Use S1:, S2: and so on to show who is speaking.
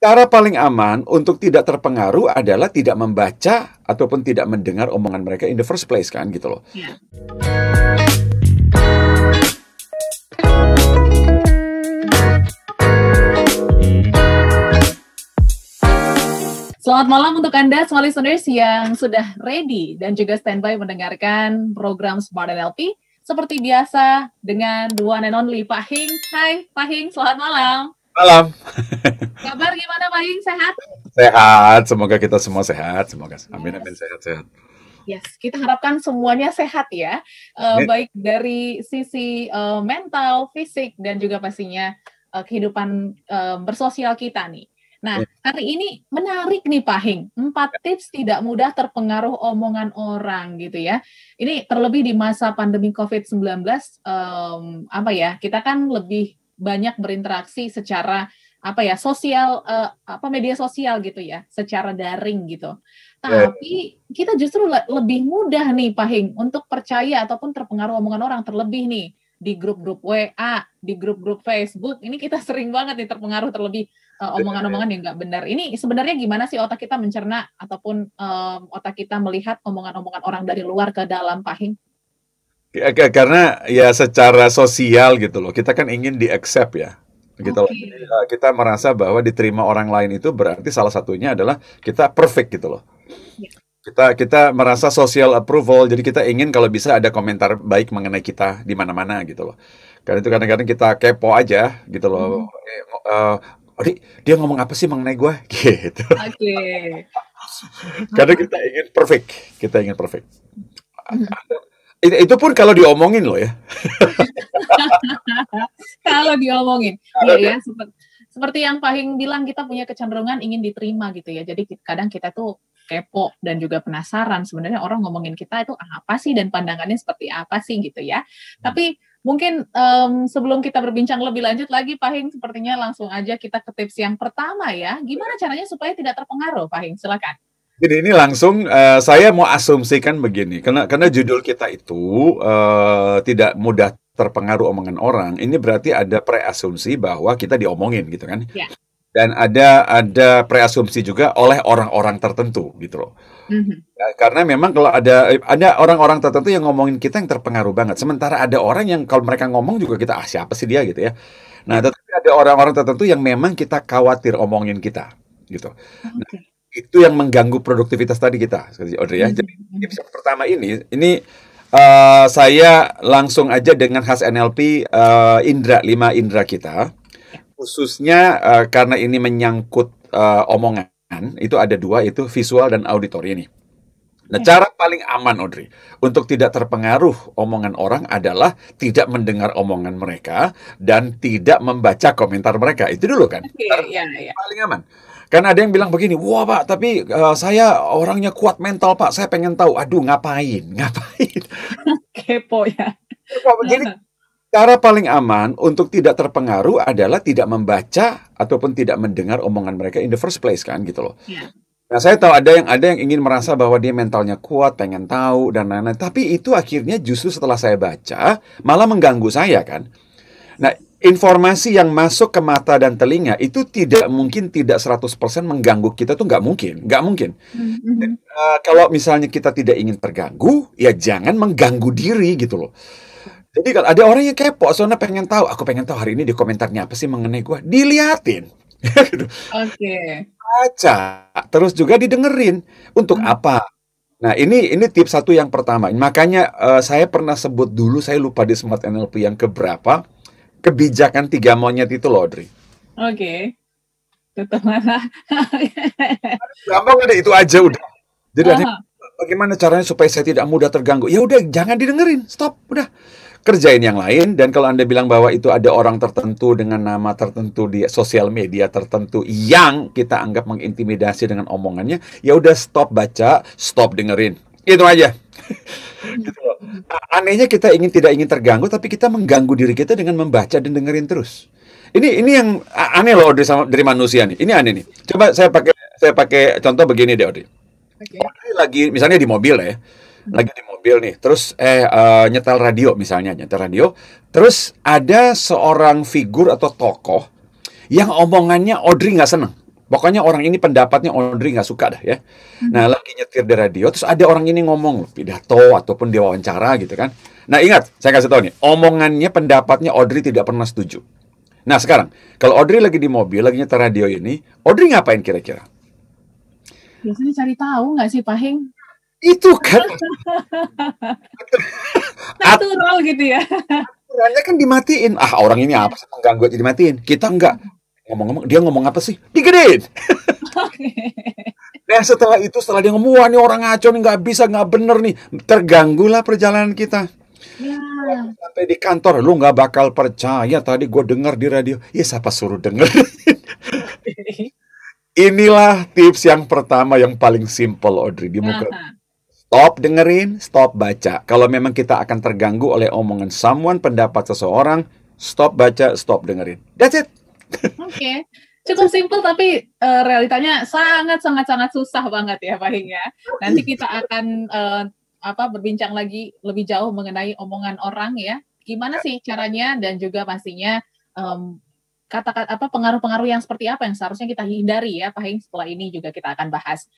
S1: Cara paling aman untuk tidak terpengaruh adalah tidak membaca ataupun tidak mendengar omongan mereka in the first place kan gitu loh.
S2: Ya. Selamat malam untuk Anda semua listeners yang sudah ready dan juga standby mendengarkan program Smart NLP. Seperti biasa dengan the one and only Pak Hing. Hai Pak Hing, selamat malam.
S1: Malam.
S2: Kabar gimana Pak Hing, sehat?
S1: Sehat, semoga kita semua sehat, semoga. Amin, amin, sehat-sehat.
S2: Yes, kita harapkan semuanya sehat ya, baik dari sisi mental, fisik, dan juga pastinya kehidupan bersosial kita nih. Nah, hari ini menarik nih Pak Hing, 4 tips tidak mudah terpengaruh omongan orang gitu ya. Ini terlebih di masa pandemi COVID-19, kita kan lebih banyak berinteraksi secara sosial, media sosial gitu ya, secara daring gitu. Tapi kita justru lebih mudah nih Pak Hing untuk percaya ataupun terpengaruh omongan orang, terlebih nih di grup-grup WA, di grup-grup Facebook. Ini kita sering banget nih terpengaruh terlebih omongan-omongan yang nggak benar. Ini sebenarnya gimana sih otak kita mencerna ataupun otak kita melihat omongan-omongan orang dari luar ke dalam, Pak Hing?
S1: Karena ya secara sosial gitu loh, kita kan ingin di-accept ya. Gitu loh. Kita merasa bahwa diterima orang lain itu berarti salah satunya adalah kita perfect gitu loh. Kita merasa social approval, jadi kita ingin kalau bisa ada komentar baik mengenai kita di mana-mana gitu loh. Karena itu kadang-kadang kita kepo aja gitu loh. Dia ngomong apa sih mengenai gue? Gitu. Karena kita ingin perfect. Itu pun kalau diomongin loh ya.
S2: Kalau diomongin, ya. Seperti yang Pak Hing bilang, kita punya kecenderungan ingin diterima gitu ya. Jadi kadang kita tuh kepo dan juga penasaran sebenarnya orang ngomongin kita itu apa sih dan pandangannya seperti apa sih gitu ya. Tapi mungkin sebelum kita berbincang lebih lanjut lagi Pak Hing, sepertinya langsung aja kita ke tips yang pertama ya. Gimana caranya supaya tidak terpengaruh, Pak Hing? Silakan.
S1: Jadi ini langsung saya mau asumsikan begini, karena judul kita itu tidak mudah terpengaruh omongan orang. Ini berarti ada preasumsi bahwa kita diomongin gitu kan.
S2: Ya.
S1: Dan ada preasumsi juga oleh orang-orang tertentu gitu loh. Ya, karena memang kalau ada orang-orang tertentu yang ngomongin kita yang terpengaruh banget. Sementara ada orang yang kalau mereka ngomong juga kita siapa sih dia gitu ya. Nah, tetapi ada orang-orang tertentu yang memang kita khawatir omongin kita gitu. Nah, itu yang mengganggu produktivitas tadi kita, Audrey ya. Jadi tips yang pertama ini saya langsung aja dengan khas NLP 5 indera kita. Khususnya karena ini menyangkut omongan, itu ada 2, itu visual dan auditory ini. Nah, cara paling aman, Audrey, untuk tidak terpengaruh omongan orang adalah tidak mendengar omongan mereka dan tidak membaca komentar mereka. Itu dulu kan. Paling aman. Karena ada yang bilang begini, wah Pak, tapi saya orangnya kuat mental Pak, saya pengen tahu. Aduh, ngapain?
S2: Kepo ya.
S1: Jadi cara paling aman untuk tidak terpengaruh adalah tidak membaca ataupun tidak mendengar omongan mereka in the first place kan gitu loh. Nah, saya tahu ada yang ingin merasa bahwa dia mentalnya kuat, pengen tahu dan lain-lain. Tapi itu akhirnya justru setelah saya baca malah mengganggu saya kan. Nah, informasi yang masuk ke mata dan telinga itu tidak 100% mengganggu kita tuh nggak mungkin. Kalau misalnya kita tidak ingin terganggu, ya jangan mengganggu diri gitu loh. Jadi kalau ada orang yang kepo, soalnya aku pengen tahu hari ini di komentarnya apa sih mengenai gue, diliatin. Baca, terus juga didengerin. Untuk apa? Nah, ini tips 1 yang pertama. Makanya saya pernah sebut dulu, saya lupa di Smart NLP yang keberapa, kebijakan 3 monyet itu loh, Audrey.
S2: Tutup mana?
S1: Gampang ada itu aja udah. Jadi bagaimana caranya supaya saya tidak mudah terganggu? Ya udah, jangan didengerin, stop, udah. Kerjain yang lain. Dan kalau Anda bilang bahwa itu ada orang tertentu dengan nama tertentu di sosial media tertentu yang kita anggap mengintimidasi dengan omongannya, ya udah stop baca, stop dengerin. Itu aja. Gitu loh. Anehnya kita tidak ingin terganggu, tapi kita mengganggu diri kita dengan membaca dan dengerin terus. Ini yang aneh loh dari manusia nih. Ini aneh nih. Coba saya pakai contoh begini deh, Audrey. Lagi misalnya di mobil ya. Lagi di mobil nih, terus nyetel radio misalnya, terus ada seorang figur atau tokoh yang omongannya Audrey nggak seneng. Pokoknya orang ini pendapatnya Audrey nggak suka dah ya. Nah, lagi nyetir di radio, terus ada orang ini ngomong pidato ataupun dia wawancara gitu kan. Nah, ingat, saya kasih tahu nih, omongannya, pendapatnya Audrey tidak pernah setuju. Nah, sekarang, kalau Audrey lagi di mobil, lagi nyetir radio ini, Audrey ngapain kira-kira?
S2: Biasanya cari tahu nggak sih, Pak Heng?
S1: Itu kan.
S2: Natural gitu ya.
S1: Aturannya kan dimatiin. Ah, orang ini apa sih mengganggu aja dimatiin. Kita enggak. Ngomong-ngomong, dia ngomong apa sih? Digedein. Nah, setelah dia ngomong, wah, ini orang ngaco nih, nggak bisa, nggak bener nih. Terganggulah perjalanan kita.
S2: Ya.
S1: Sampai di kantor, lu nggak bakal percaya tadi gue denger di radio. Ya, siapa suruh denger? Inilah tips yang pertama yang paling simple, Audrey. Di muka. Stop dengerin, stop baca. Kalau memang kita akan terganggu oleh omongan someone, pendapat seseorang, stop baca, stop dengerin. That's it.
S2: Oke. Cukup simpel tapi realitanya sangat susah banget ya, Pak Hing ya. Nanti kita akan berbincang lagi lebih jauh mengenai omongan orang ya. Gimana sih caranya, dan juga pastinya kata-kata pengaruh-pengaruh yang seperti apa yang seharusnya kita hindari ya, Pak Hing. Setelah ini juga kita akan bahas.